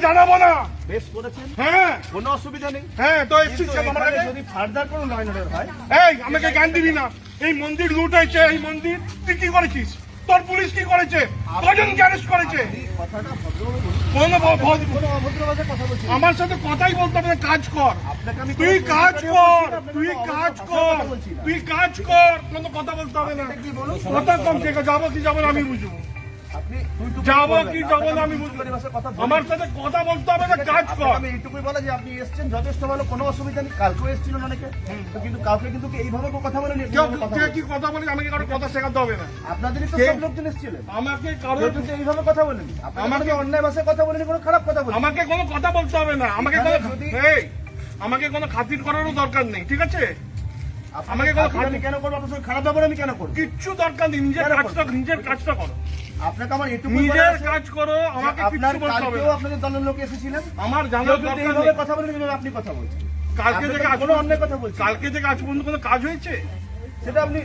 জানাবো না। বেশ করেছেন, হ্যাঁ কোনো অসুবিধা নেই। হ্যাঁ তো এসছি যদি ফার্দার কোনো ল অ্যান্ড অর্ডার হয়, এই আমাকে জ্ঞান দিবি না। এই মন্দির লুট হয়েছে, এই মন্দির তুই কি করেছিস? তোর পুলিশ কি করেছে? কজনকে অ্যারেস্ট করেছে? কথাটা ভদ্রভাবে বলুন। কোনো কোনো অভদ্র ভাষায় কথা বলছি না। আমার সাথে কথাই বলতে হবে না, কাজ কর। আপনাকে আমি তুই কোনো কাজ প্রশ্ন কর, করছি না, আপনাকে তুই কোনো কাজ অভদ্র কর, ভাষায় কথা বলছি না। তুই কাজ কর, কোনো কথা বলতে হবে না। কি বলুন? কথা কম থেকে যাবো কি যাবো না আমি বুঝবো। আপনি তুই যাবো কি যাবো না আমি বুঝবো। কথা আমার সাথে কথা বলতে হবে না, কাজ কর। আমি এইটুকুই বলা যে আপনি এসেছেন যথেষ্ট ভালো, কোনো অসুবিধা নেই। কালকেও এসেছিলেন অনেকে, তো কিন্তু কাউকে কিন্তু এইভাবে কথা বলেনি। কে কি কথা বলে আমাকে কারো কথা শেখাতে হবে না। আপনাদেরই তো সব লোকজন এসেছিলেন, আমাকে কারো কিন্তু এইভাবে কথা বলেনি। আমাকে অন্যায় ভাষায় কথা বলেনি, কোনো খারাপ কথা বলেনি। আমাকে কোনো কথা বলতে হবে না। আমাকে কোনো আমাকে কোনো খাতির করারও দরকার নেই, ঠিক আছে? আমাকে কোনো আমি কেন করবো? আপনার সঙ্গে খারাপ ব্যবহার আমি কেন করবো? কিচ্ছু দরকার নেই। নিজের কাজটা করো। আপনাকে আমার এটুকু নিজের কাজ করো, আমাকে আপনার কিচ্ছু বলতে হবে কালকেও না। আপনাদের দলের লোক এসেছিলেন, আমার জানার কেউ যদি দরকার এইভাবে নেই। কথা বলেন যেভাবে আপনি কথা বলছেন। কালকে থেকে কোনো অন্যায় কথা বলছেন, কালকে থেকে আজ পর্যন্ত কোনো কাজ হয়েছে? সেটা আপনি